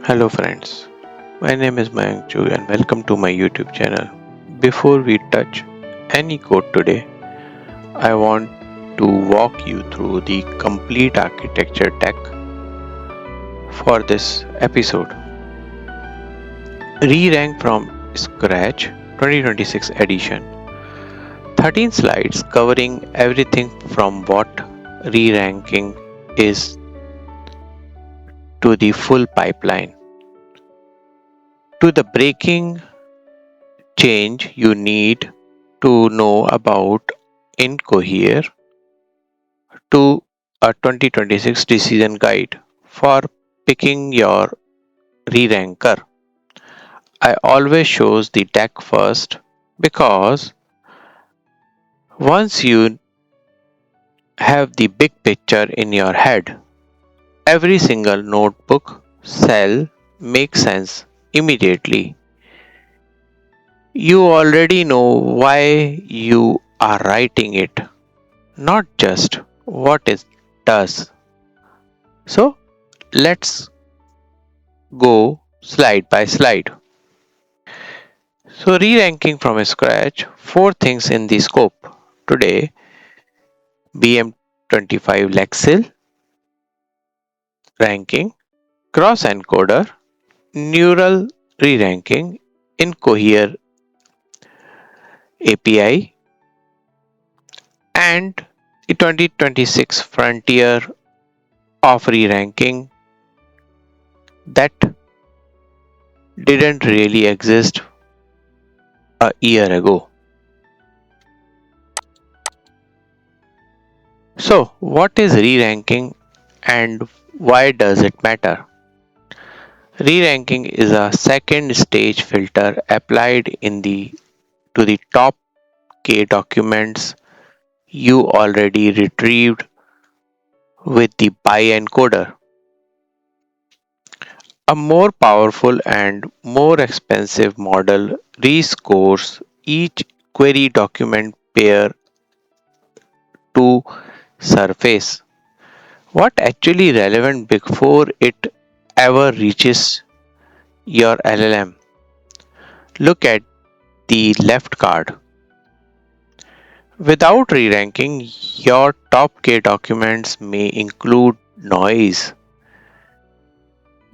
Hello friends, my name is Mayank Chu and welcome to my YouTube channel. Before we touch any code today, I want to walk you through the complete architecture tech for this episode. Re-rank from scratch 2026 edition. 13 slides covering everything from what re-ranking is to the full pipeline to the breaking change you need to know about in Cohere to a 2026 decision guide for picking your re-ranker. I always shows the deck first because once you have the big picture in your head, every single notebook cell makes sense immediately. You already know why you are writing it, not just what it does. So let's go slide by slide. So re-ranking from scratch, four things in the scope. Today, BM25 Lexil, ranking, Cross-Encoder, neural re-ranking in Cohere API, and the 2026 frontier of re-ranking that didn't really exist a year ago. So, what is re-ranking and why does it matter? Re-ranking is a second stage filter applied in the to the top K documents you already retrieved with the Bi-Encoder. A more powerful and more expensive model rescores each query document pair to surface what actually relevant before it ever reaches your LLM. Look at the left card. Without re-ranking, your top K documents may include noise.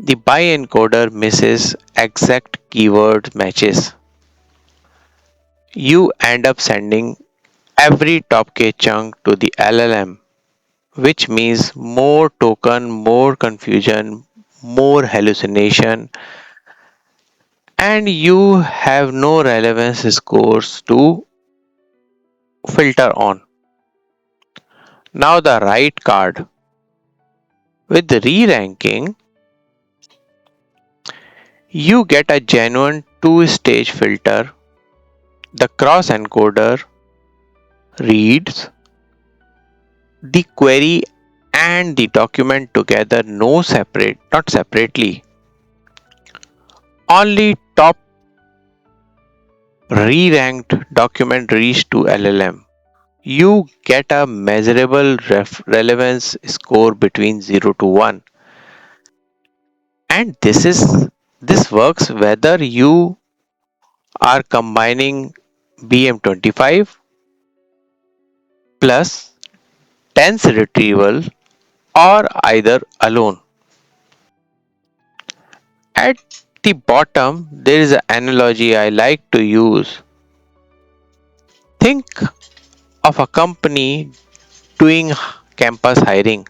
The Bi-Encoder misses exact keyword matches. You end up sending every top K chunk to the LLM, which means more token, more confusion, more hallucination, and you have no relevance scores to filter on. Now the right card. With re-ranking, you get a genuine two-stage filter. The cross-encoder reads the query and the document together, no separate, not separately. Only top re-ranked document reach to LLM. You get a measurable relevance score between 0 to 1. And this works whether you are combining BM25 plus dense retrieval or either alone. At the bottom, there is an analogy I like to use. Think of a company doing campus hiring.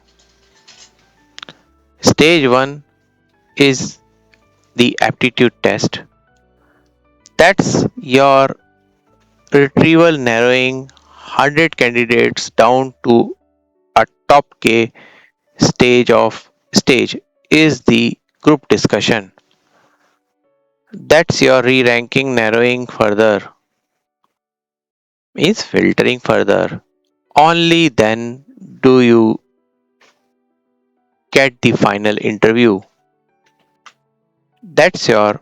Stage 1 is the aptitude test. That's your retrieval narrowing 100 candidates down to a top K stage is the group discussion. That's your re-ranking narrowing further, means filtering further. Only then do you get the final interview. That's your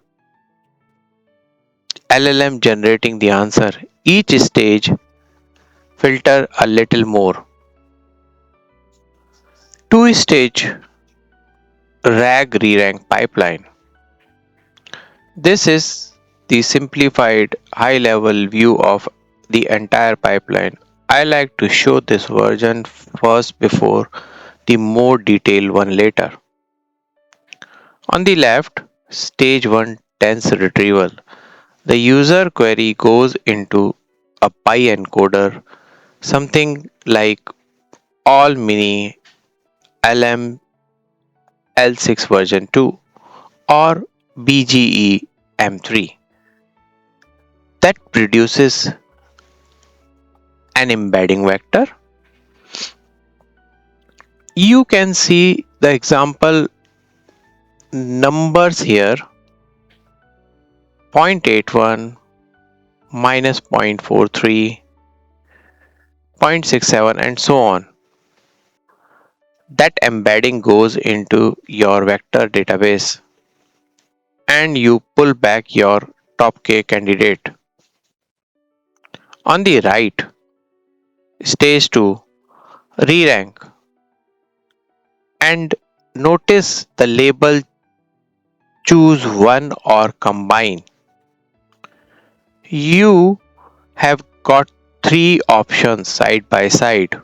LLM generating the answer. Each stage filter a little more. Two stage RAG re-rank pipeline. This is the simplified high level view of the entire pipeline. I like to show this version first before the more detailed one later. On the left, stage 1 dense retrieval. The user query goes into a Bi-Encoder, something like all mini LM L6 version 2 or BGE M3 that produces an embedding vector. You can see the example numbers here: 0.81, minus 0.43, 0.67, and so on. That embedding goes into your vector database and you pull back your top K candidate. On the right, stage 2, re-rank, and notice the label choose one or combine. You have got three options side by side.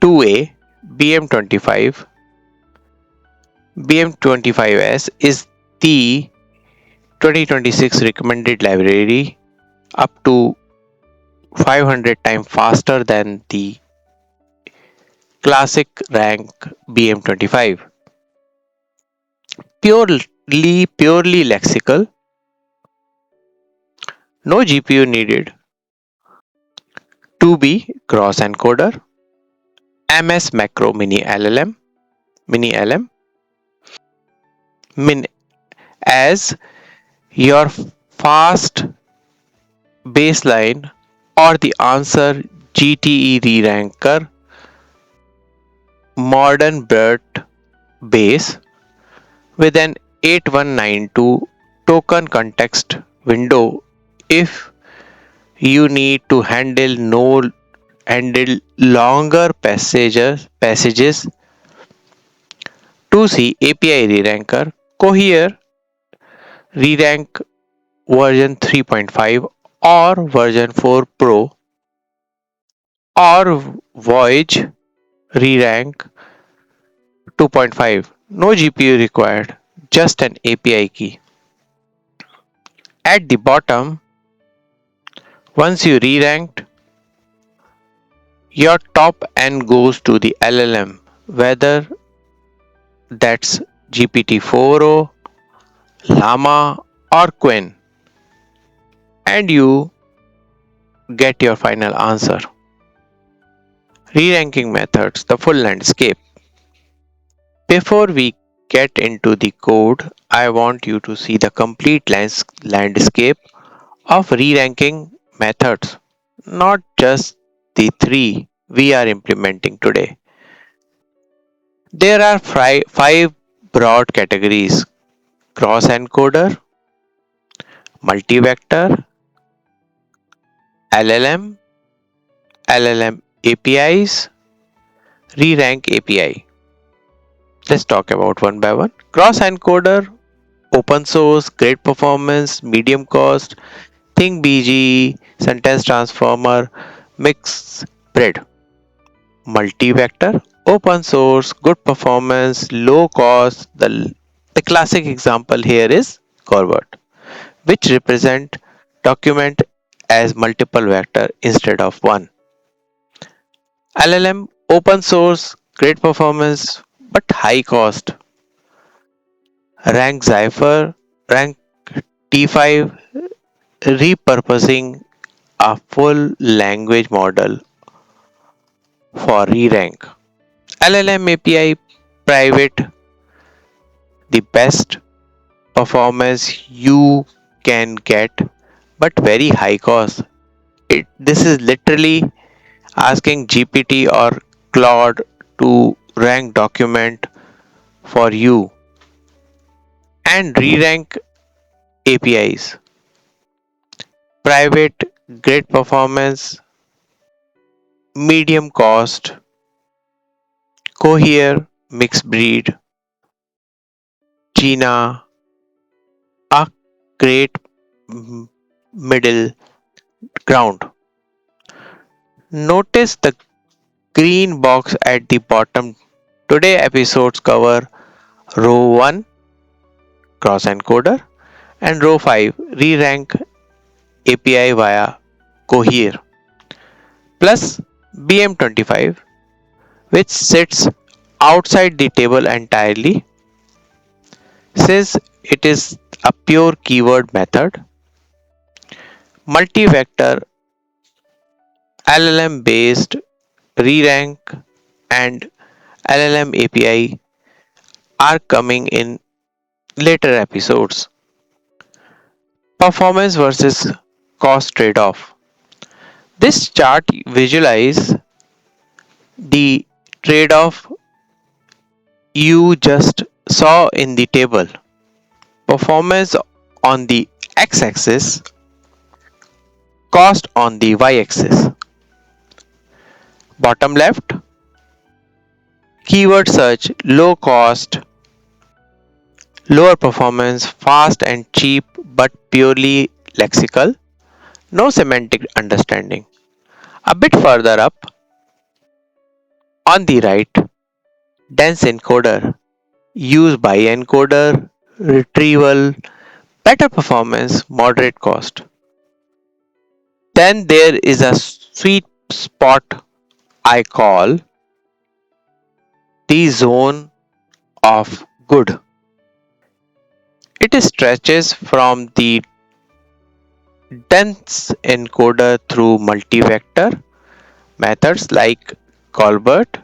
2A BM25 BM25S is the 2026 recommended library, up to 500 times faster than the classic rank BM25. Purely lexical, no GPU needed. 2B Cross-Encoder, MS Macro Mini LM, min as your fast baseline, or the answer GTE Reranker modern bird base with an 8192 token context window if you need to handle longer passages. To see API Reranker, Cohere Rerank version 3.5 or version 4 Pro, or Voyage Rerank 2.5. No GPU required, just an API key. At the bottom, once you re-ranked, your top N goes to the LLM, whether that's GPT-4o, Llama, or Qwen, and you get your final answer. Re-ranking methods, the full landscape. Before we get into the code, I want you to see the complete landscape of re-ranking methods, not just the three we are implementing today. There are five broad categories: cross-encoder, multi-vector, LLM, LLM APIs, re-rank API. Let's talk about one by one. Cross-encoder, open source, great performance, medium cost, think BG, sentence transformer, Mixedbread. Multi-vector, open source, good performance, low cost. The classic example here is Cohere, which represent document as multiple vector instead of one. LLM, open source, great performance, but high cost. Rank Cypher, rank T5, repurposing a full language model for re-rank. LLM API, private, the best performance you can get, but very high cost. This is literally asking GPT or Claude to rank document for you. And re-rank APIs, private, great performance, medium cost, Cohere, Mixedbread, Jina, great mm, middle ground. Notice the green box at the bottom. Today episodes cover row 1 Cross-Encoder and row 5 Rerank API via Cohere plus BM25 which sits outside the table entirely since it is a pure keyword method. Multi-vector LLM based re-rank and LLM API are coming in later episodes. Performance versus cost trade-off. This chart visualizes the trade-off you just saw in the table. Performance on the x-axis, cost on the y-axis. Bottom left, keyword search, low cost, lower performance, fast and cheap but purely lexical, no semantic understanding. A bit further up, on the right, dense encoder, use Bi-Encoder, retrieval, better performance, moderate cost. Then there is a sweet spot I call the zone of good. It stretches from the dense encoder through multi-vector methods like Colbert.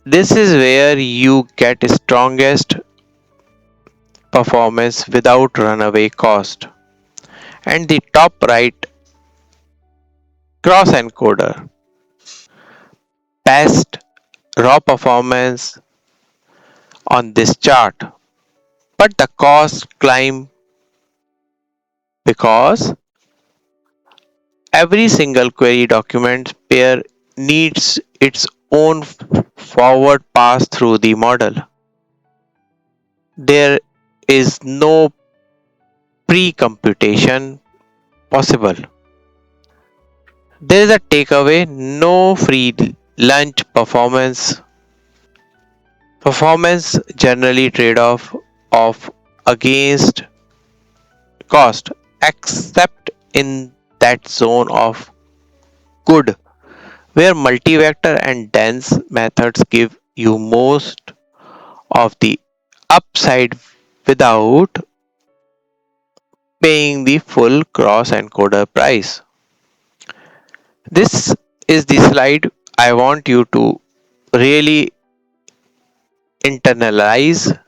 This is where you get strongest performance without runaway cost. And the top right, cross-encoder, best raw performance on this chart, but the cost climb because every single query document pair needs its own forward pass through the model. There is no pre-computation possible. There is a takeaway, no free lunch performance generally trade-off of against cost except in that zone of good where multi-vector and dense methods give you most of the upside without paying the full cross-encoder price. This is the slide I want you to really internalize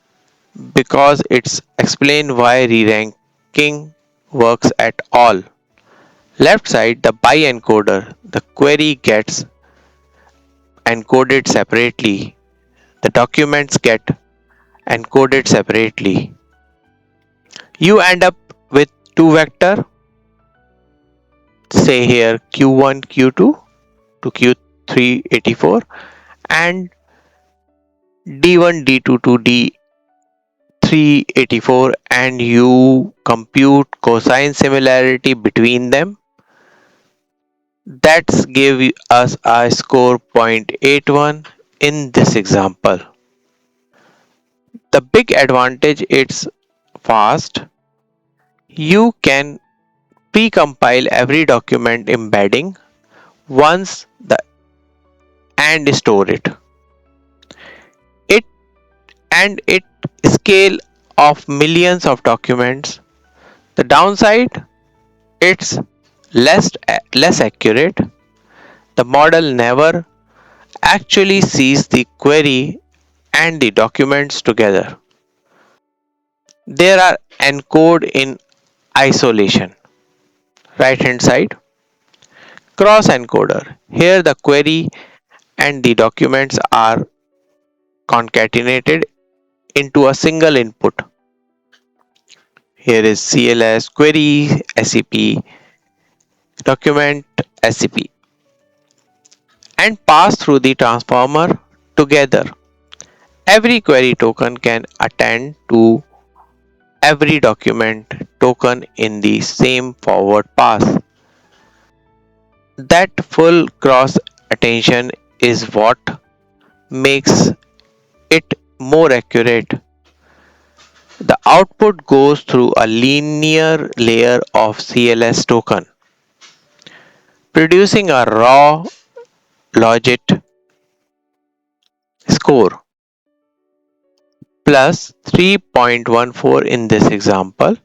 because it's explain why re-ranking works at all. Left side, the Bi-Encoder, the query gets encoded separately, the documents get encoded separately. You end up with two vector, say here Q1, Q2 to Q3 84 and D1, D2 to D3 84 and you compute cosine similarity between them. That's give us a score 0.81 in this example. The big advantage it's fast. You can pre-compile every document embedding once the and store it. It and it scale of millions of documents. The downside it's less accurate. The model never actually sees the query and the documents together. There are encode in isolation. Right hand side, cross encoder. Here the query and the documents are concatenated into a single input. Here is CLS query, SCP, document, SCP, and pass through the transformer together. Every query token can attend to every document token in the same forward pass. That full cross attention is what makes it more accurate. The output goes through a linear layer of CLS token, producing a raw logit score plus 3.14 in this example.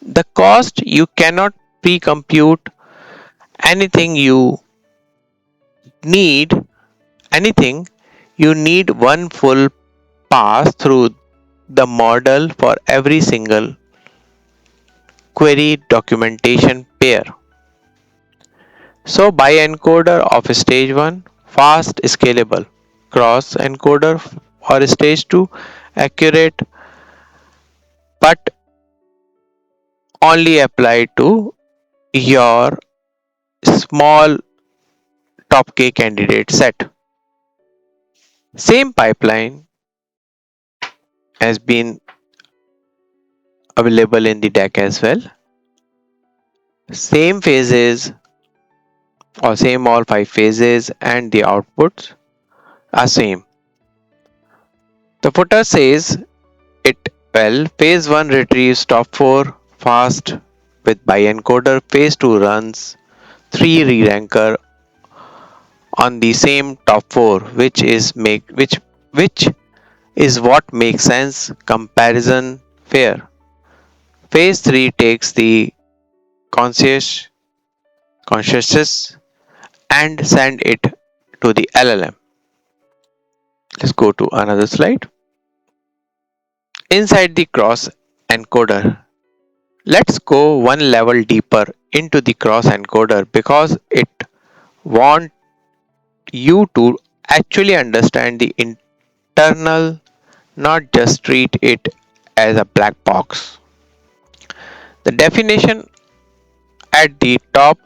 The cost you cannot pre-compute anything you need anything you need one full pass through the model for every single query documentation pair. So Bi-Encoder of stage 1 fast scalable, Cross-Encoder or stage 2 accurate but only applied to your small top K candidate set. Same pipeline has been available in the deck as well. Same phases or same all 5 phases and the outputs are same. The footer says it well. Phase 1 retrieves top 4 fast with Bi-Encoder. Phase 2 runs 3 reranker on the same top 4 which is what makes sense comparison fair. Phase 3 takes the conscious consciousness and send it to the LLM. Let's go to another slide. Inside the cross encoder, let's go one level deeper into the cross encoder because it wants you to actually understand the internal, not just treat it as a black box. The definition at the top,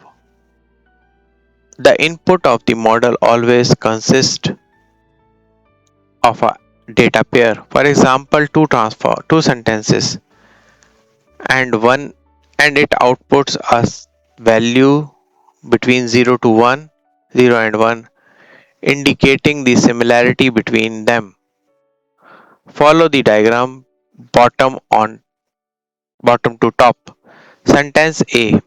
the input of the model always consists of a data pair. For example, two sentences and one and it outputs us value between 0 to 1, 0 and 1, indicating the similarity between them. Follow the diagram bottom to top. Sentence A,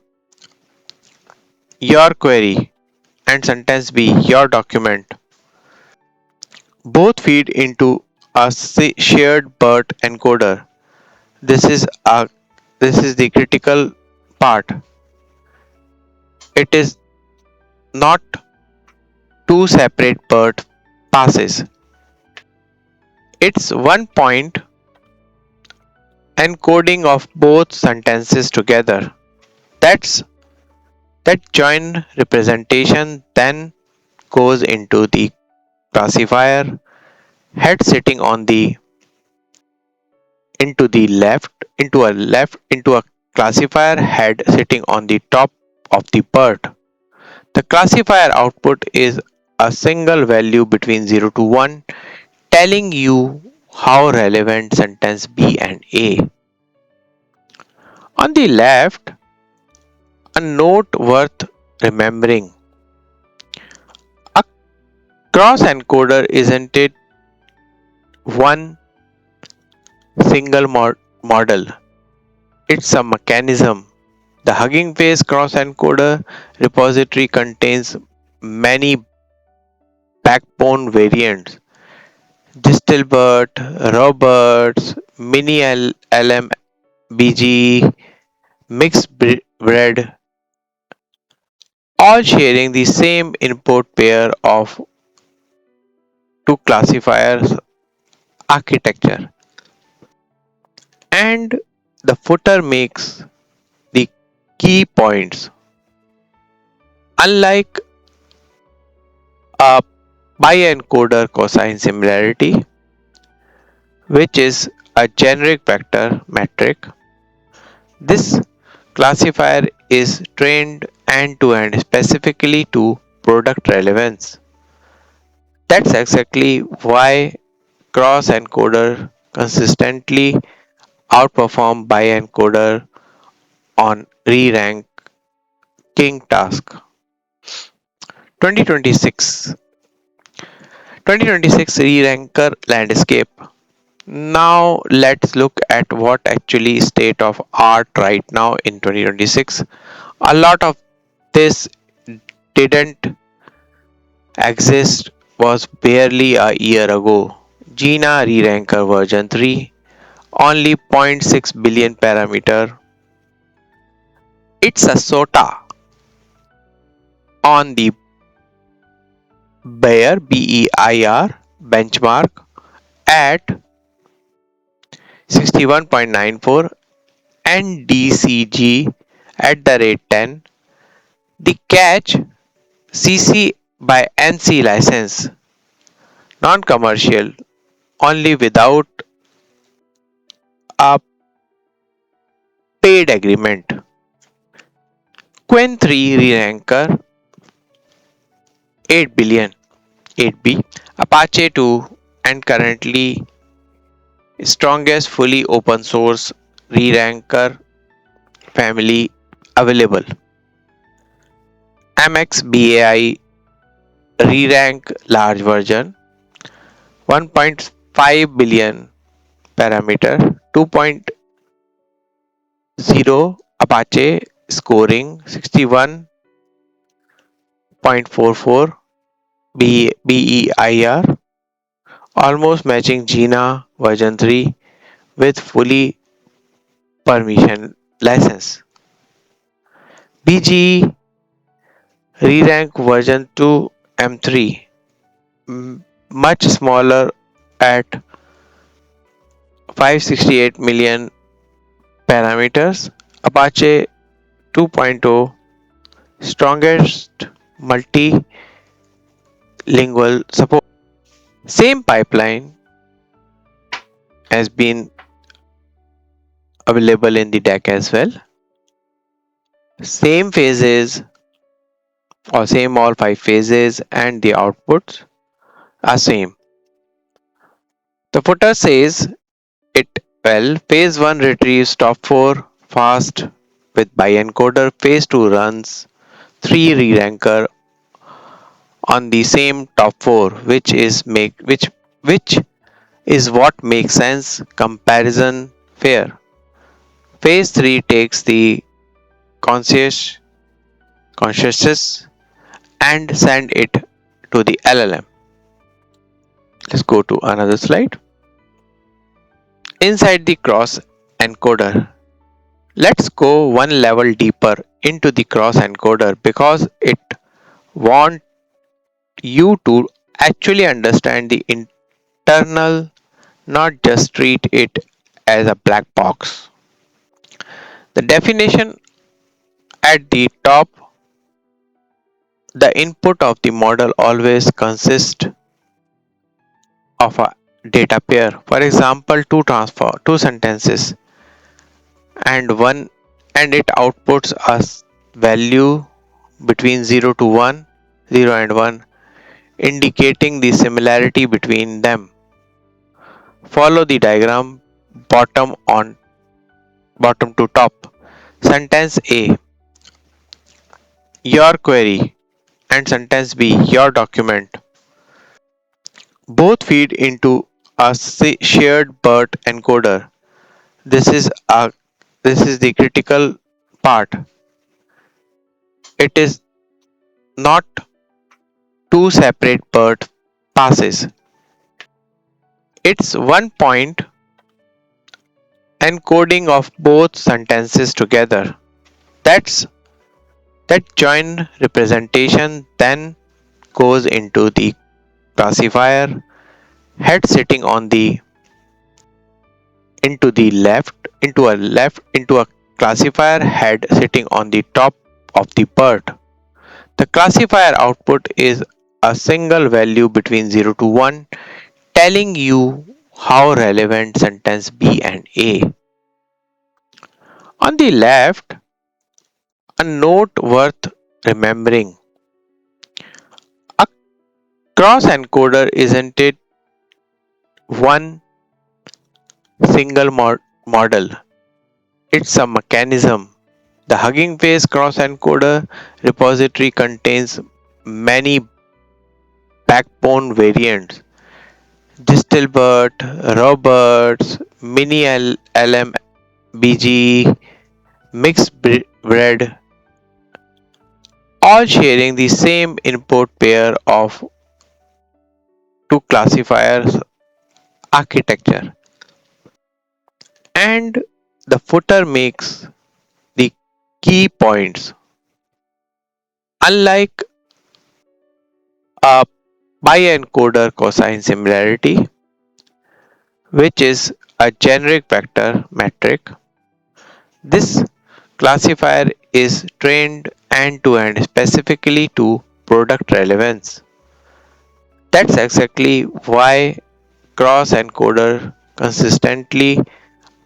your query, and sentence B, your document. Both feed into a shared BERT encoder. This is a this is the critical part. It is not two separate BERT passes. It's one point encoding of both sentences together. That's that joint representation then goes into the classifier head sitting on the into a classifier head sitting on the top of the BERT. The classifier output is a single value between 0 to 1 telling you how relevant sentence B and A. On the left, a note worth remembering. A cross encoder isn't it one single model. It's a mechanism. The Hugging Face cross encoder repository contains many backbone variants. Distilbert, Roberts, Mini LMBG, Mixedbread, all sharing the same input pair of two classifiers architecture. And the footer makes the key points. Unlike a bi-encoder cosine similarity, which is a generic vector metric, this classifier is trained end-to-end specifically to product relevance. That's exactly why cross encoder consistently outperform Bi-Encoder on re-ranking task. 2026 2026 re-ranker landscape. Now let's look at what actually state of art right now in 2026. A lot of this didn't exist was barely a year ago. Jina Reranker version 3 only zero point 0.6 billion parameter. It's a SOTA on the BEIR benchmark at 61.94 and DCG at the rate 10. The catch CC by NC license, non-commercial, only without a paid agreement. Qwen3 Reranker 8 billion 8B Apache 2 and currently strongest fully open source re-ranker family available. MXBAI re-rank large version 1.5 billion parameter 2.0 Apache scoring 61.44 BEIR almost matching Jina version 3 with fully permission license. BGE Rerank version 2 M3 much smaller at 568 million parameters. Apache 2.0 strongest multilingual support. Same pipeline has been available in the deck as well. Same phases or same all five phases and the outputs are same. The footer says it well. Phase 1 retrieves top 4 fast with Bi-Encoder. Phase 2 runs 3 re-ranker on the same top 4 which is what makes sense comparison fair. Phase 3 takes the conscious consciousness and send it to the LLM. Let's go to another slide. Inside the cross encoder. Let's go one level deeper into the cross encoder because it wants you to actually understand the internal, not just treat it as a black box. The definition at the top, the input of the model always consists of a data pair. For example, two sentences and one and it outputs a value between 0 to 1, 0 and 1, indicating the similarity between them. Follow the diagram bottom to top. Sentence A, your query, and sentence B, your document. Both feed into a shared BERT encoder. This is a this is the critical part. It is not two separate BERT passes. It's one point encoding of both sentences together. That's that joint representation then goes into the classifier head sitting on the into a classifier head sitting on the top of the BERT. The classifier output is a single value between 0 to 1 telling you how relevant sentence B and A. On the left, a note worth remembering. A cross encoder isn't it one single model. It's a mechanism. The Hugging Face Cross-Encoder repository contains many backbone variants: Distilbert, Roberts, Mini LMBG, Mixedbread, all sharing the same input pair of two classifiers architecture. And the footer makes the key points. Unlike a Bi-Encoder cosine similarity, which is a generic vector metric, this classifier is trained end-to-end specifically to product relevance. That's exactly why cross-encoder consistently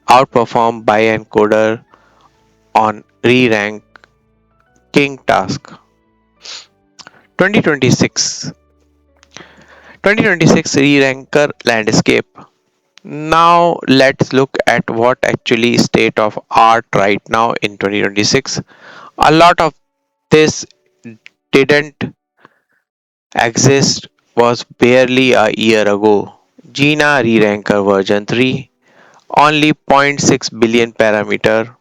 outperform bi-encoder on re-ranking task. 2026 2026 re-ranker landscape. Now let's look at what actually state of art right now in 2026. A lot of this didn't exist was barely a year ago. Jina Reranker version 3, only 0.6 billion parameter.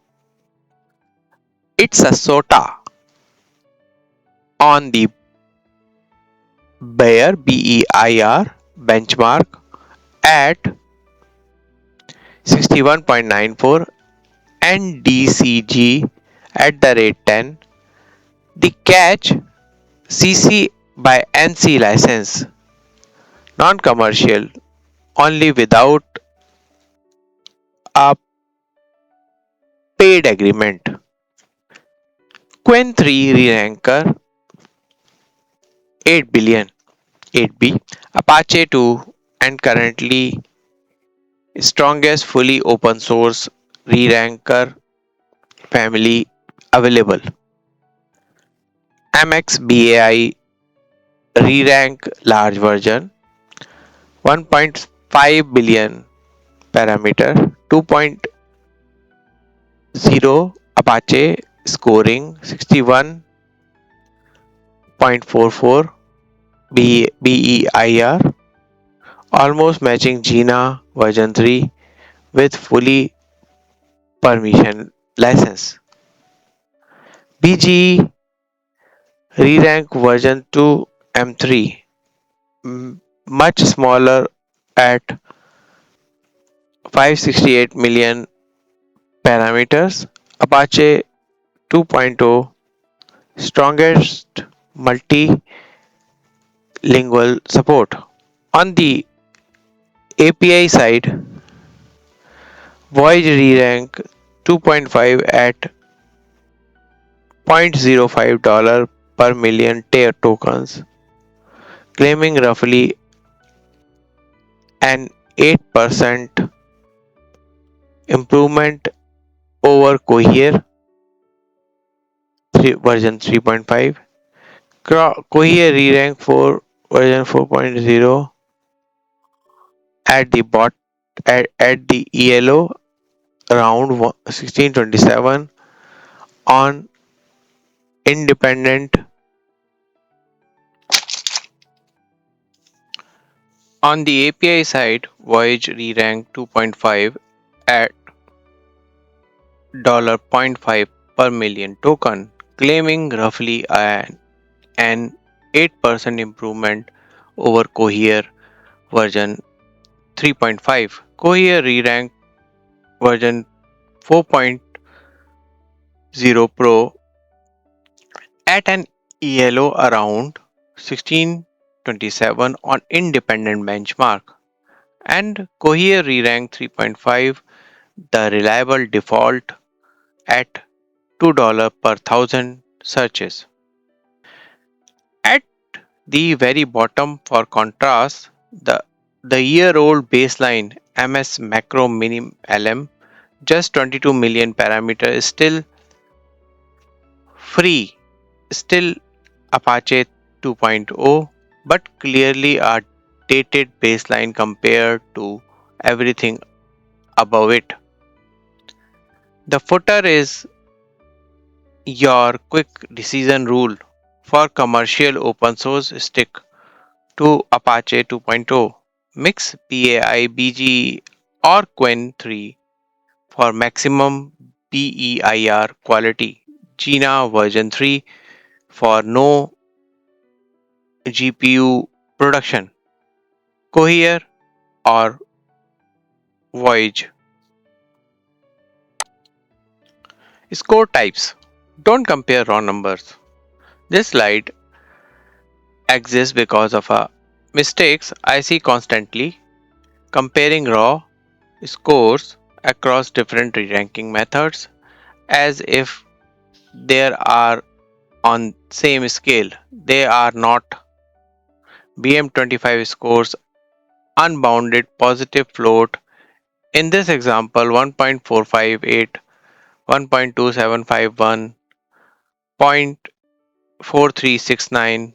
It's a SOTA on the BEIR benchmark at 61.94 and DCG at the rate 10. The catch: CC by NC license, non-commercial, only without a paid agreement. Qwen3 Reranker 8 billion 8B, Apache 2, and currently strongest fully open source re-ranker family available. MXBAI re-rank large version 1.5 billion parameter 2.0 Apache scoring 61.44 BEIR, almost matching Jina version 3 with fully permission license. BGE Rerank version 2 M3, much smaller at 568 million parameters. Apache 2.0, strongest multilingual support. On the API side, Voyage Rerank 2.5 at $0.05 per million tokens, claiming roughly an 8% improvement over Cohere version 3.5. Cohere Rerank 4 version 4.0 at the at the ELO around 1627 on independent. On the API side, Voyage re-ranked 2.5 at $0.5 per million token, claiming roughly an 8% improvement over Cohere version 3.5. Cohere re-ranked version 4.0 Pro at an ELO around 1627 on independent benchmark, and Cohere re-ranked 3.5 the reliable default at $2 per thousand searches. At the very bottom, for contrast, the year-old baseline MS Macro Minim LM, just 22 million parameter, is still free, still Apache 2.0, but clearly a dated baseline compared to everything above it. The footer is your quick decision rule for commercial open source stick to Apache 2.0, Mix PAI BG or Qwen3 for maximum BEIR quality, Jina version 3 for no GPU production, Cohere or Voyage. Score types. Don't compare raw numbers. This slide exists because of a mistakes I see constantly comparing raw scores across different ranking methods as if they are on same scale. They are not. BM25 scores unbounded positive float. In this example, 1.458, 1.2751, 0.4369,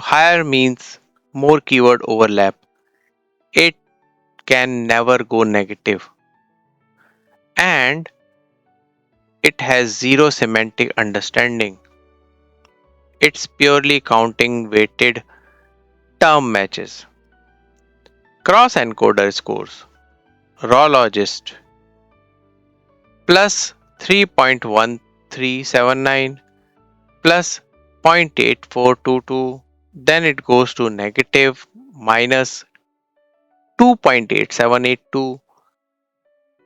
higher means more keyword overlap. It can never go negative and it has zero semantic understanding. It's purely counting weighted term matches. Cross-encoder scores. Rawlogist plus 3.1379 plus 0.8422, then it goes to negative minus 2.8782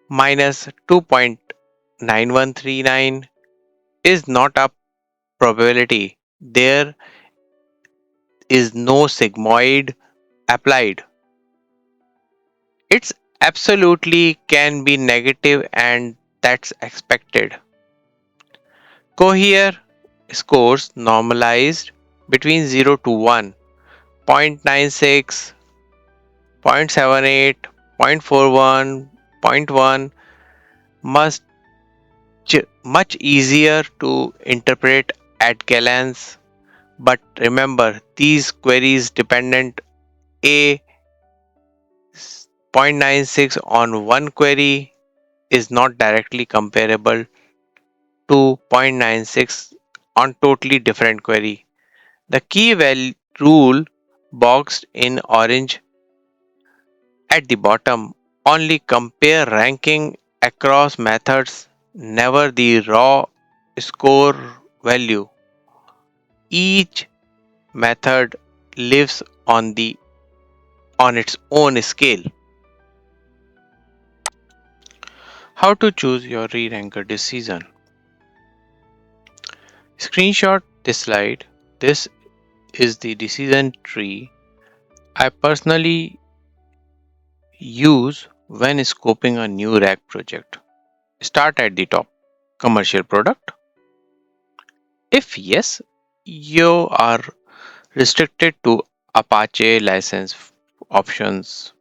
minus 2.9139 is not a probability. There is no sigmoid applied. It's absolutely can be negative and that's expected. Cohere scores normalized between 0 to 1, 0.96, 0.78, 0.41, zero point 0.1, much, much easier to interpret at glance. But remember, these queries dependent a 0.96 on one query is not directly comparable to 0.96 on totally different query. The key value rule boxed in orange at the bottom only compare ranking across methods, never the raw score value. Each method lives on its own scale. How to choose your re-ranker decision. Screenshot this slide. This is the decision tree I personally use when scoping a new rack project. Start at the top. Commercial product. If yes, you are restricted to Apache license options.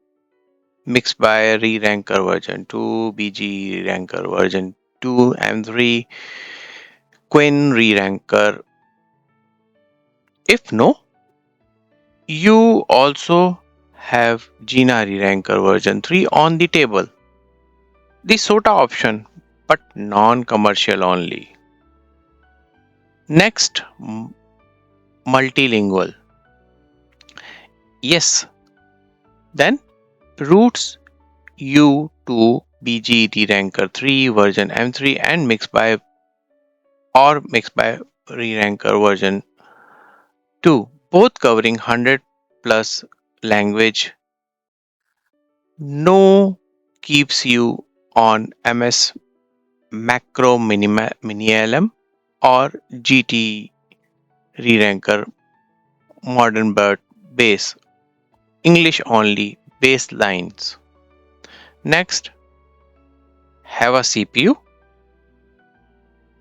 Mixed by Reranker version 2, BG Ranker version 2, M3, Qwen Reranker. If no, you also have Jina Reranker version 3 on the table. The SOTA option, but non-commercial only. Next, multilingual. Yes, then routes you to BG Reranker 3 version M3 and mixed by Reranker version 2, both covering 100 plus language. No keeps you on MS Macro Minimalm or GT Reranker Modern Bird base. English only baselines. Next, have a CPU?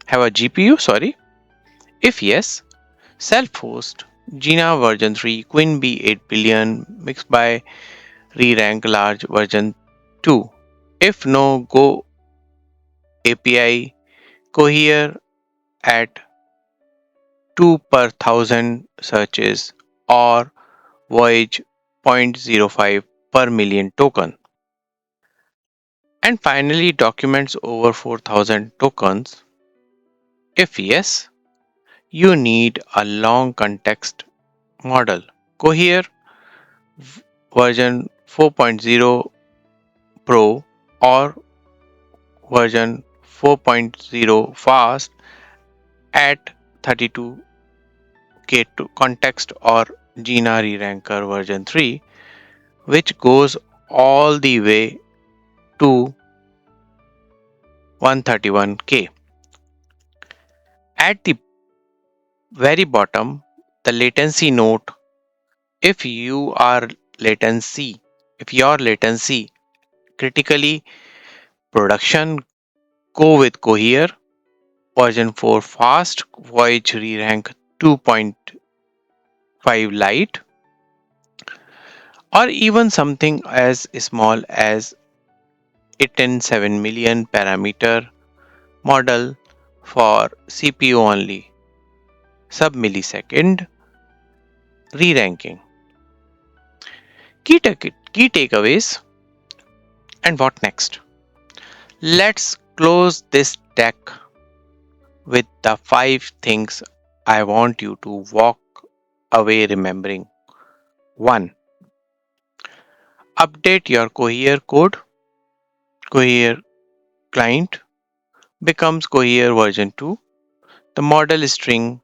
Have a GPU? Sorry. If yes, self-host Jina version 3 Queen B 8 billion mixed by Rerank large version 2. If no, go API Cohere at 2 per thousand searches or Voyage 0.05 per million token. And finally, documents over 4,000 tokens. If yes, you need a long context model. Cohere version 4.0 Pro or version 4.0 fast at 32K to context or Jina Reranker version 3, which goes all the way to 131K. At the very bottom, the latency note. If you are latency, if your latency critically production, go with Cohere version 4 fast, Voyage Rerank 2.5 Lite, or even something as small as a 10.7 million parameter model for CPU only, sub-millisecond re-ranking. Key takeaways and what next? Let's close this deck with the 5 things I want you to walk away remembering. 1. Update your Cohere code. Cohere client becomes Cohere version 2. The model string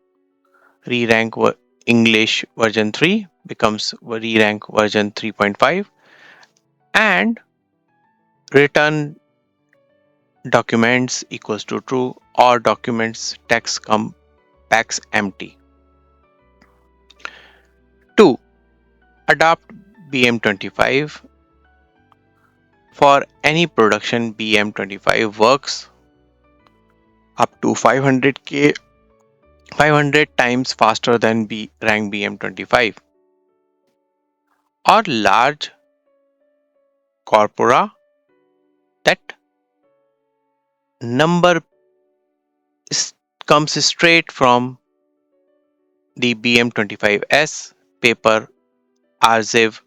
rerank English version 3 becomes rerank version 3.5, and return documents equals to true or documents text come backs empty. 2. Adopt BM25. For any production, BM25 works up to 500 times faster than rank BM25, or large corpora. That number is, comes straight from the BM25S paper archive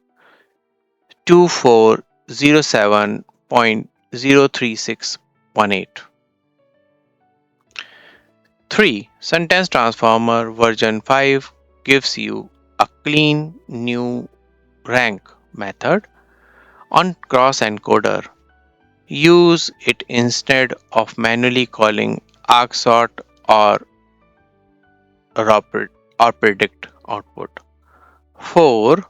2407.03618. 3. Sentence Transformer version 5 gives you a clean new rank method on Cross-Encoder. Use it instead of manually calling arcsort or predict output. 4.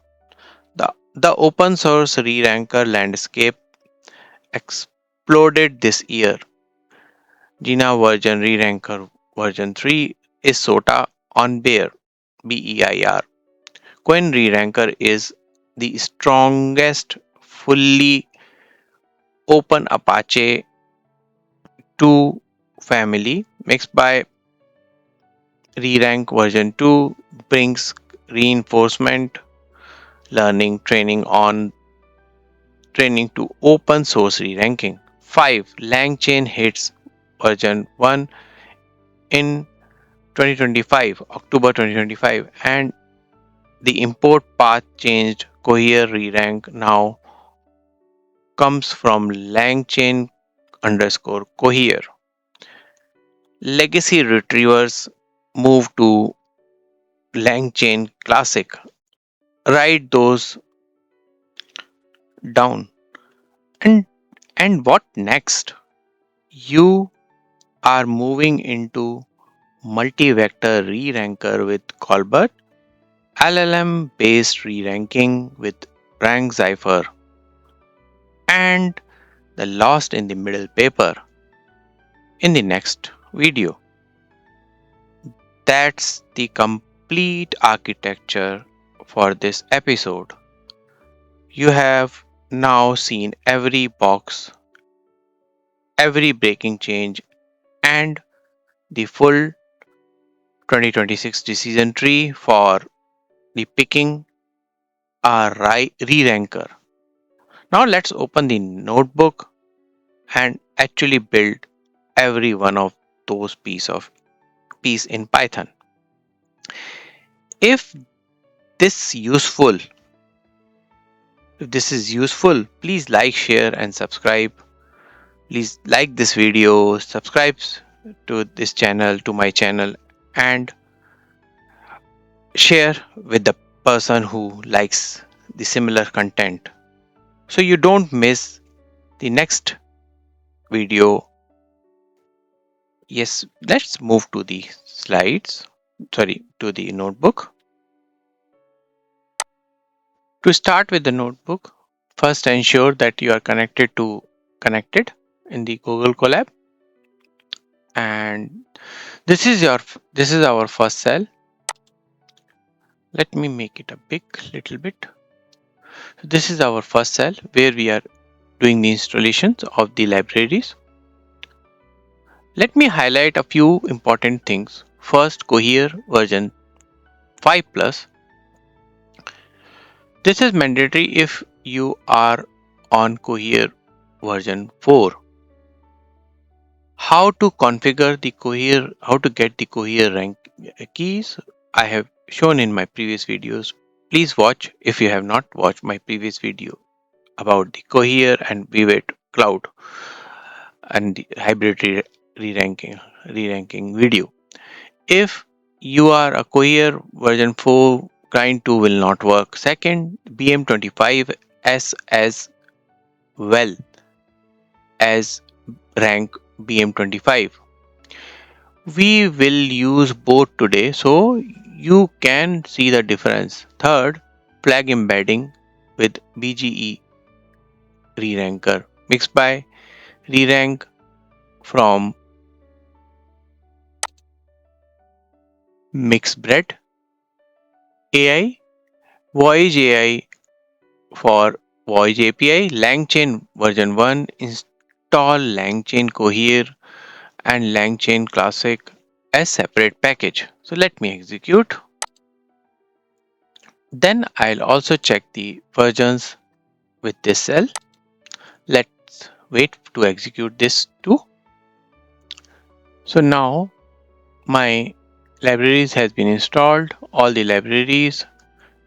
The open source re-ranker landscape exploded this year. Jina version re-ranker version 3 is SOTA on BEIR. Qwen3 Reranker is the strongest fully open Apache 2 family. Mixed by Rerank version 2 brings reinforcement learning training to open source re-ranking. 5. LangChain hits version 1 in 2025, October 2025, and the import path changed. Cohere Rerank now comes from LangChain underscore Cohere. Legacy retrievers move to LangChain Classic. Write those down. And what next? You are moving into multi-vector re-ranker with Colbert, LLM based re-ranking with rank cipher, and the lost in the middle paper in the next video. That's the complete architecture for this episode. You have now seen every box, every breaking change, and the full 2026 decision tree for the picking a re-ranker. Now let's open the notebook and actually build every one of those piece in Python. If this useful, if this is useful, please like, share, and subscribe. Please like this video, subscribe to this channel, to my channel, and share with the person who likes the similar content so you don't miss the next video. Yes, let's move to the slides, sorry, to the notebook. To start with the notebook, first ensure that you are connected in the Google Colab, and this is our first cell. Let me make it a big little bit. So this is our first cell where we are doing the installations of the libraries. Let me highlight a few important things. First, Cohere version 5 plus. This is mandatory if you are on Cohere version 4. How to configure the Cohere, how to get the Cohere rank keys, I have shown in my previous videos. Please watch if you have not watched my previous video about the Cohere and Vivet cloud and the hybrid re-ranking video. If you are a Cohere version 4, client 2 will not work. Second, BM25 as well as rank BM25. We will use both today so you can see the difference. Third, flag embedding with BGE Reranker mixed by Rerank from Mixedbread AI, Voyage AI for Voyage API, LangChain version 1, install LangChain Cohere and LangChain Classic as separate package. So let me execute. Then I'll also check the versions with this cell. Let's wait to execute this too. So now my libraries has been installed, all the libraries.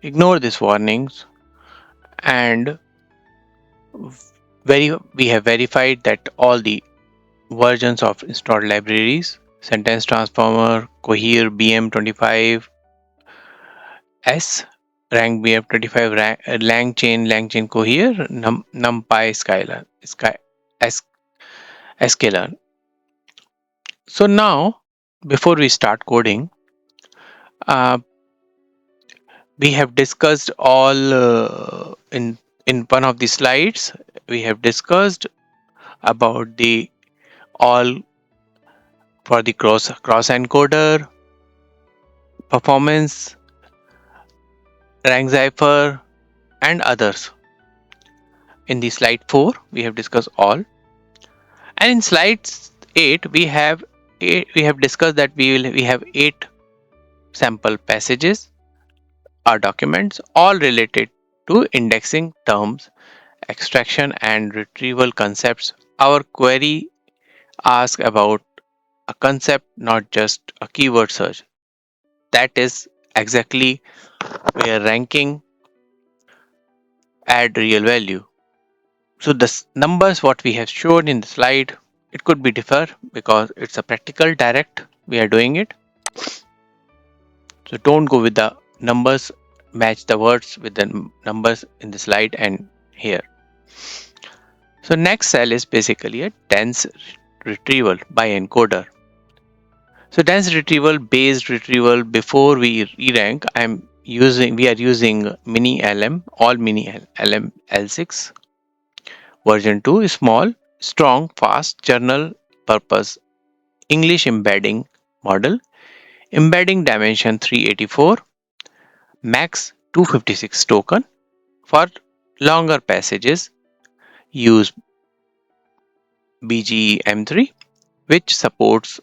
Ignore these warnings and we have verified that all the versions of installed libraries, sentence transformer, Cohere BM25 S, rank BM25 LangChain Cohere, NumPy Skylern. So now before we start coding, uh, we have discussed all in one of the slides. We have discussed about the all for the cross encoder, performance, rank cipher, and others. In the slide 4, we have discussed all, and in slide 8, we have discussed that we have 8 sample passages or documents, all related to indexing terms, extraction, and retrieval concepts. Our query asks about a concept, not just a keyword search. That is exactly where ranking add real value. So the numbers what we have shown in the slide, it could be differ because it's a practical direct we are doing it. So don't go with the numbers, match the words with the numbers in the slide and here. So next cell is basically a dense retrieval by encoder. So dense retrieval based retrieval before we re-rank, we are using mini LM, all mini LM L6 version 2, small, strong, fast, journal purpose, English embedding model, embedding dimension 384, max 256 token. For longer passages, use BGE M3, which supports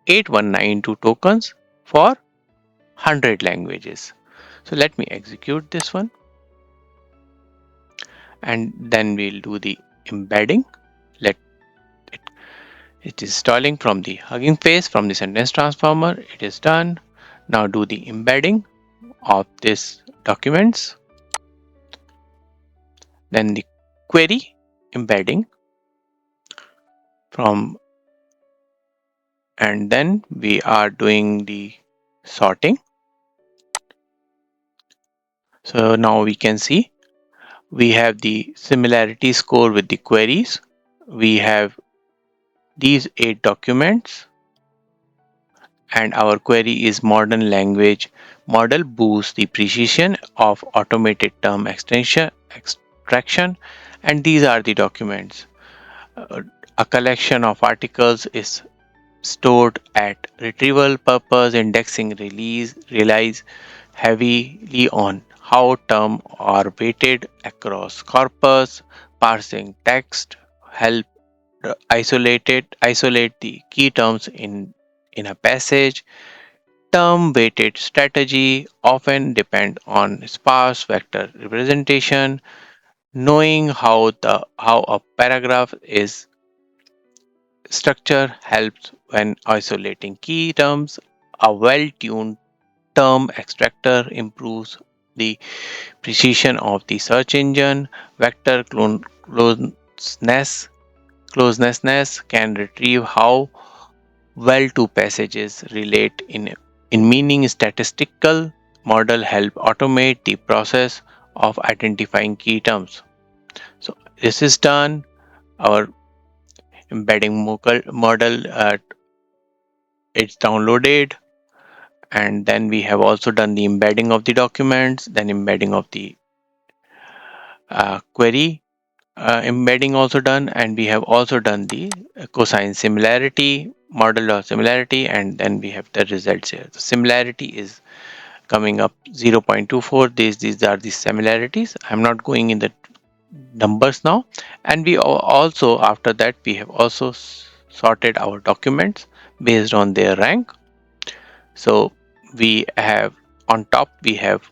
8192 tokens for 100 languages. So let me execute this one and then we'll do the embedding. Let it is installing from the Hugging Face from the sentence transformer. It is done. Now do the embedding of this documents. Then the query embedding. from, and then we are doing the sorting. So now we can see we have the similarity score with the queries. We have these 8 documents, and our query is modern language model boosts the precision of automated term extraction, and these are the documents. A collection of articles is stored at retrieval purpose. Indexing relies heavily on how terms are weighted across corpus. Parsing text help isolate the key terms in a passage. Term weighted strategy often depend on sparse vector representation. Knowing how a paragraph is structure helps when isolating key terms. A well-tuned term extractor improves the precision of the search engine. Vector closeness can retrieve how well two passages relate in meaning. Statistical model help automate the process of identifying key terms. So this is done. Our embedding model, it's downloaded, and then we have also done the embedding of the documents, then embedding of the query, embedding also done, and we have also done the cosine similarity model of similarity, and then we have the results here. The similarity is coming up 0.24. These are the similarities. I'm not going in the numbers now. And we also, after that, we have also sorted our documents based on their rank. So we have, on top we have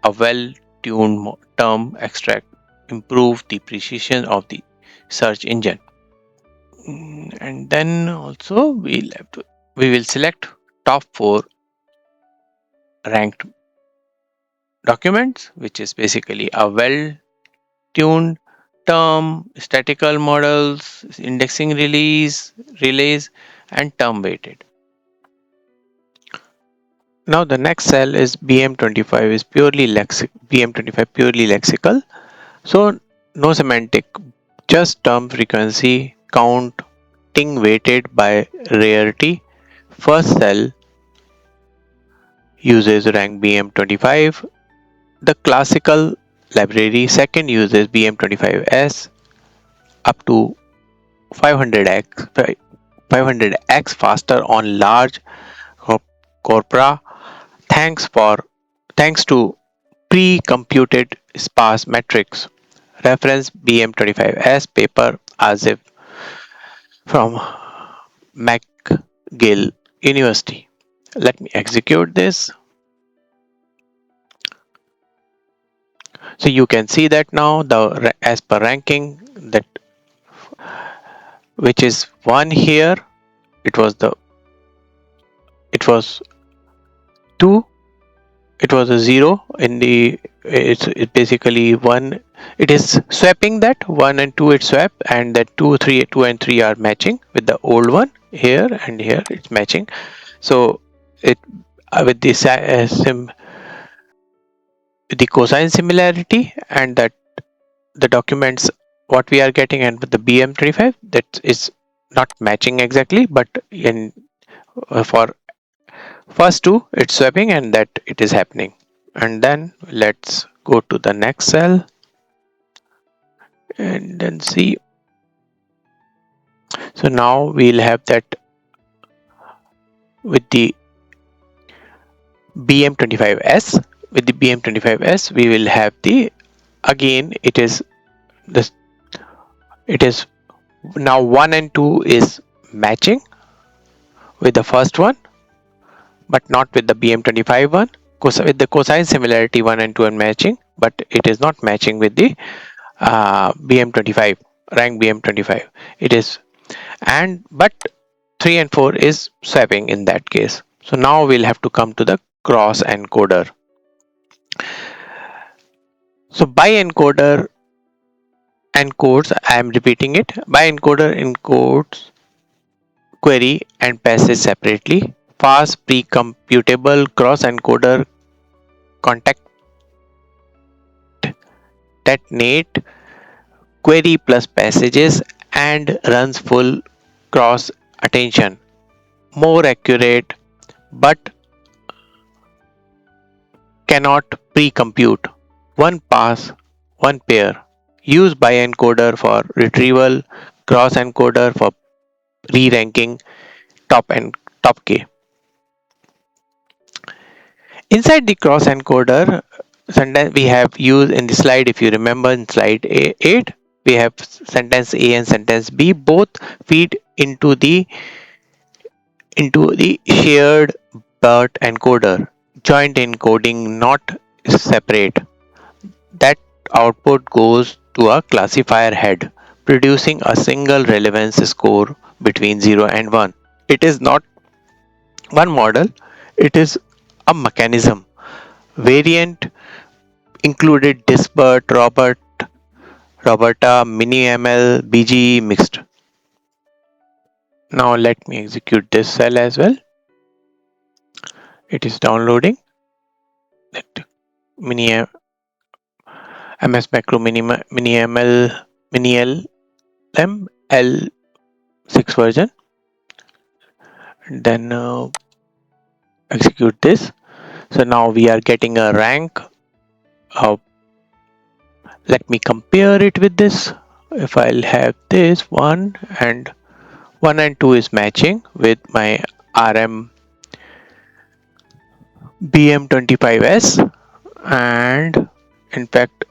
a well-tuned term extract improve the precision of the search engine. And then also we will select top 4 ranked documents, which is basically a well-tuned term, statistical models, indexing relays, and term weighted. Now the next cell is BM25 is BM25 purely lexical. So no semantic, just term frequency counting weighted by rarity. First cell uses rank BM25, the classical library. Second uses BM25S up to 500x 500x faster on large corpora, thanks for thanks to pre-computed sparse metrics. Reference BM25S paper as if from McGill University. Let me execute this. So you can see that now the as per ranking that which is 1 here, it was the it was 2, it was a 0 in the it's basically 1. It is swapping that 1 and 2, it swap, and that 2 and 3 are matching with the old one. Here and here it's matching. So it with this the cosine similarity, and that the documents what we are getting, and with the BM25 that is not matching exactly, but in for first two it's swapping, and that it is happening. And then let's go to the next cell and then see. So now we'll have that with the BM25S. With the BM25S we will have the, again it is this, it is now 1 and 2 is matching with the first one, but not with the BM25 one. With the cosine similarity 1 and 2 are matching, but it is not matching with the BM25 rank BM25. It is, and but 3 and 4 is swapping in that case. So now we'll have to come to the Cross-Encoder. So Bi-Encoder encodes, I am repeating it, Bi-Encoder encodes query and passes separately. Fast, pre-computable cross-encoder concatenate query plus passages and runs full cross attention. More accurate but cannot pre-compute. One pass, one pair. Use Bi-Encoder for retrieval, cross-encoder for re-ranking, top and top K. Inside the cross encoder, sentence we have used in the slide, if you remember in slide 8, we have sentence A and sentence B both feed into the shared BERT encoder. Joint encoding, not separate. That output goes to a classifier head, producing a single relevance score between 0 and 1. It is not one model, it is a mechanism. Variant included Disbert, Roberta, MiniML, BG mixed. Now let me execute this cell as well. It is downloading. Let mini MS macro MiniML MiniLM L6 version. Then execute this. So now we are getting a rank. Let me compare it with this. If I'll have this and 1 and 2 is matching with my RM BM25S, and in fact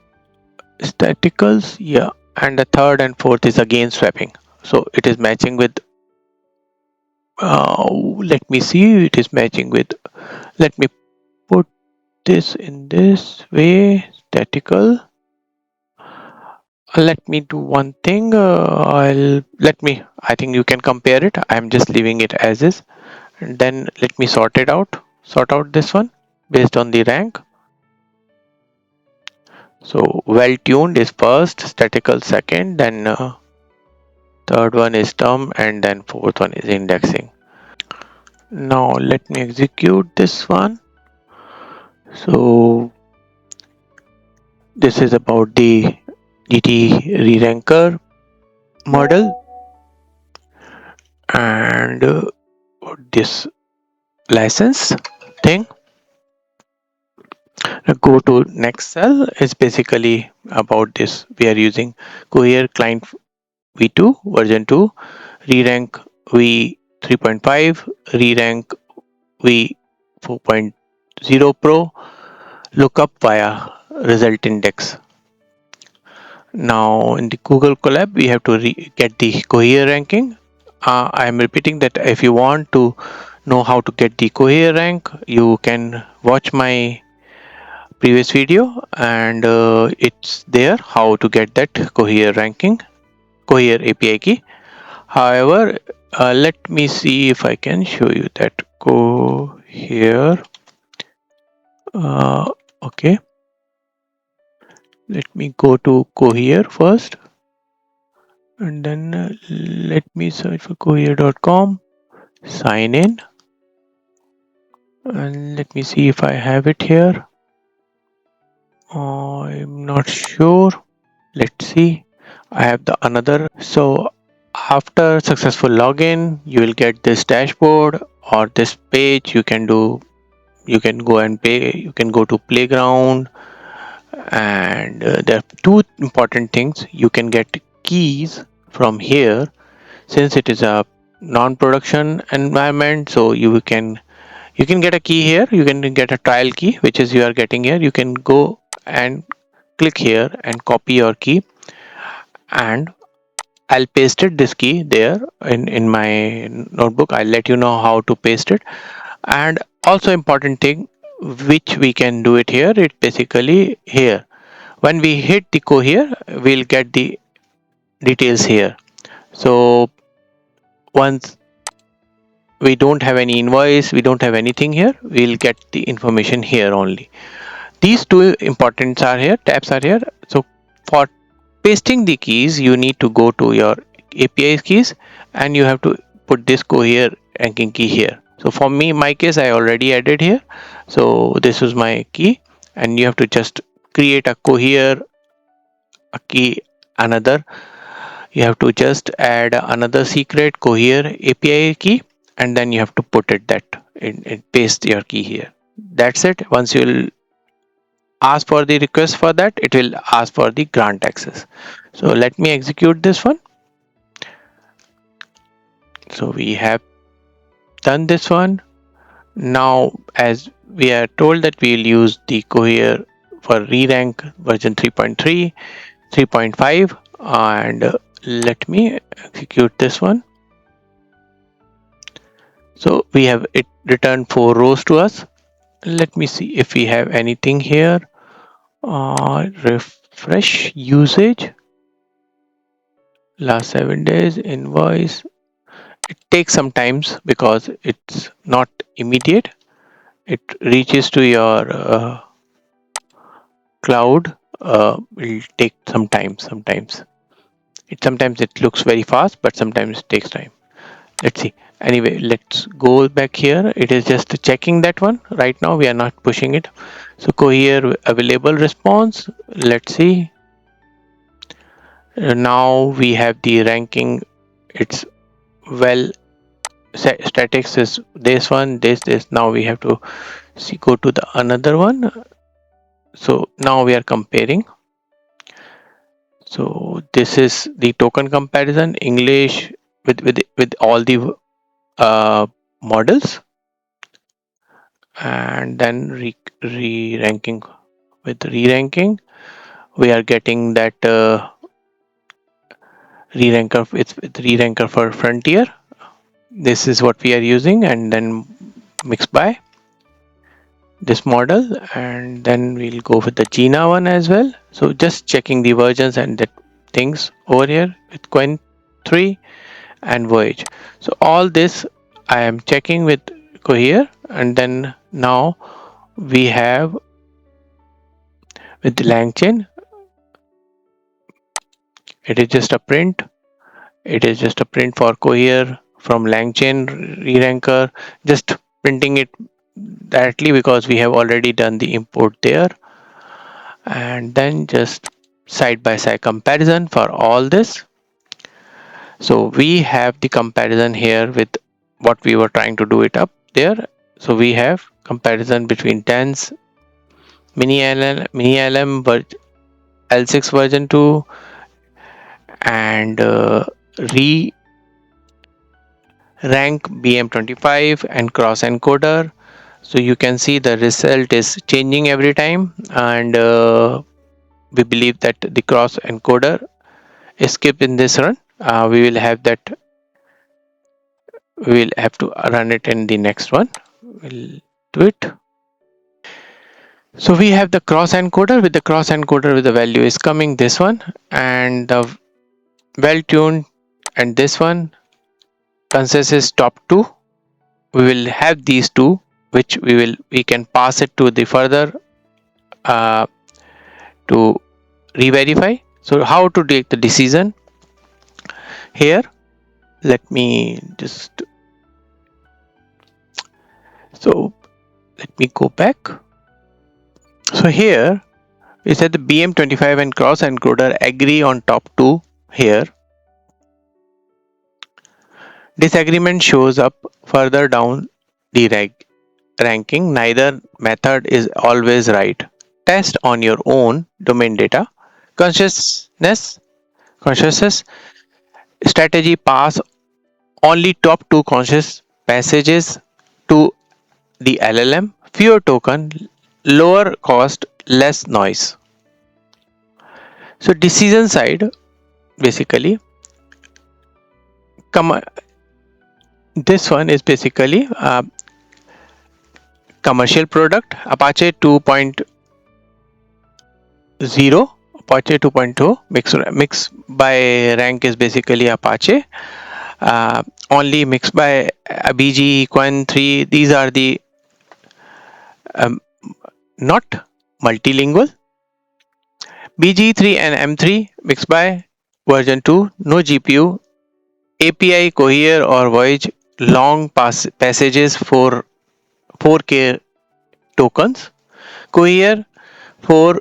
staticals, yeah, and the third and fourth is again swapping, so it is matching with let me see, it is matching with, let me put this in this way, statical. Let me do one thing, I think you can compare it, I'm just leaving it as is, and then let me sort out this one based on the rank. So well tuned is first, statical second, then third one is term, and then fourth one is indexing. Now let me execute this one. So this is about the GT Reranker model, and this license thing. Go to next cell is basically about this. We are using Cohere Client V2 version 2, Rerank V 3.5, Rerank V 4.0 Pro, lookup via result index. Now in the Google Colab, we have to get the Cohere ranking. I am repeating that if you want to know how to get the Cohere rank, you can watch my previous video, and it's there how to get that Cohere ranking, Cohere API key. However, let me see if I can show you that Cohere. Okay, let me go to Cohere first, and then let me search for cohere.com, sign in, and let me see if I have it here. I'm not sure. Let's see. I have the another. So after successful login, you will get this dashboard or this page. You can go and pay. You can go to playground, and there are two important things. You can get keys from here since it is a non-production environment, so you can get a key here, you can get a trial key which is you are getting here. You can go and click here and copy your key, and I'll paste it this key there in my notebook. I'll let you know how to paste it. And also important thing which we can do it here, it basically here when we hit the Cohere, we'll get the details here. So once we don't have any invoice, we don't have anything here, we'll get the information here only. These two importants are here, tabs are here. So for pasting the keys, you need to go to your API keys and you have to put this Cohere ranking key here. So for me, in my case, I already added here. So this is my key, and you have to just create a Cohere a key, another. You have to just add another secret Cohere API key, and then you have to put it that in paste your key here. That's it. Once you'll ask for the request for that, it will ask for the grant access. So let me execute this one. So we have done this one. Now, as we are told that we'll use the Cohere for Rerank version 3.3, 3.5, and let me execute this one. So we have it returned 4 rows to us. Let me see if we have anything here. Refresh usage. Last 7 days invoice. It takes some times because it's not immediate. It reaches to your cloud. Will take some time sometimes. Sometimes it looks very fast, but sometimes it takes time. Let's see. Anyway, let's go back here. It is just checking that one. Right now we are not pushing it. So Cohere available response. Let's see. Now we have the ranking. It's well statics is this one, this. Now we have to see, go to the another one. So now we are comparing. So this is the token comparison English with all the models, and then re-ranking. With re-ranking, we are getting that re-ranker with re-ranker for Frontier. This is what we are using, and then mix by this model, and then we'll go with the Jina one as well. So just checking the versions and the things over here with Qwen3 and Voyage. So all this I am checking with Cohere, and then now we have with the LangChain, it is just a print. It is just a print for Cohere from LangChain Reranker, just printing it directly because we have already done the import there, and then just side by side comparison for all this. So we have the comparison here with what we were trying to do it up there. So we have comparison between Dense Mini LM L6 version 2 and Rerank BM25 and Cross-Encoder. So you can see the result is changing every time, and we believe that the Cross-Encoder is skipped in this run. We will have that. We will have to run it in the next one. We'll do it. So we have the Cross-Encoder. With the Cross-Encoder, with the value is coming this one, and the well-tuned, and this one consists is top two. We will have these two, which we can pass it to the further uh, to re-verify. So how to take the decision here? Let me just, so let me go back. So here we said the BM25 and Cross-Encoder agree on top two here. Disagreement shows up further down the ranking. Neither method is always right. Test on your own domain data. Consciousness strategy: pass only top two conscious passages to the LLM. Fewer token, lower cost, less noise. So decision side, basically, this one is basically commercial product Apache 2.0, Apache 2.0. Mix by rank is basically Apache. Only mixed by BG, Qwen3. These are the not multilingual. BG3 and M3 mixed by version 2, no GPU, API Cohere or Voyage long passages for 4K tokens, Cohere 4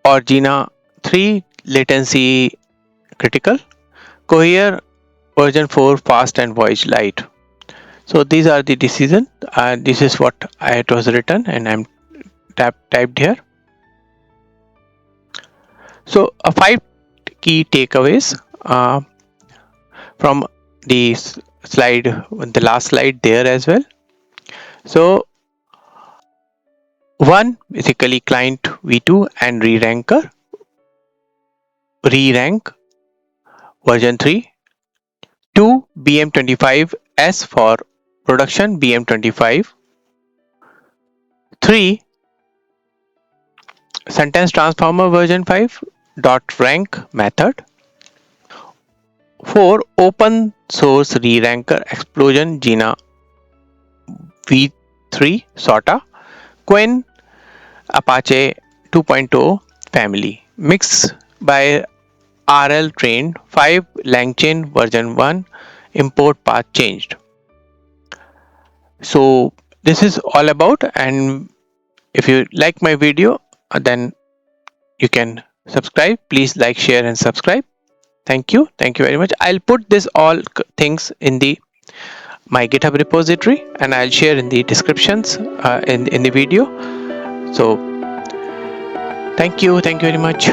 or Jina 3 latency critical, Cohere version 4 fast and Voyage light. So these are the decision. This is what it was written and I'm typed here. So five key takeaways from the slide, the last slide there as well. So one basically client v2 and rerank version 3. Two BM25 S for production BM25. Three sentence transformer version 5 dot rank method. 4 open source reranker explosion Jina v3 SOTA Qwen Apache 2.0 family mixed by RL trained 5 LangChain version 1 import path changed. So this is all about, and if you like my video then you can subscribe. Please like, share and subscribe. Thank you very much. I'll put this all things in the my GitHub repository and I'll share in the descriptions in the video. So thank you very much.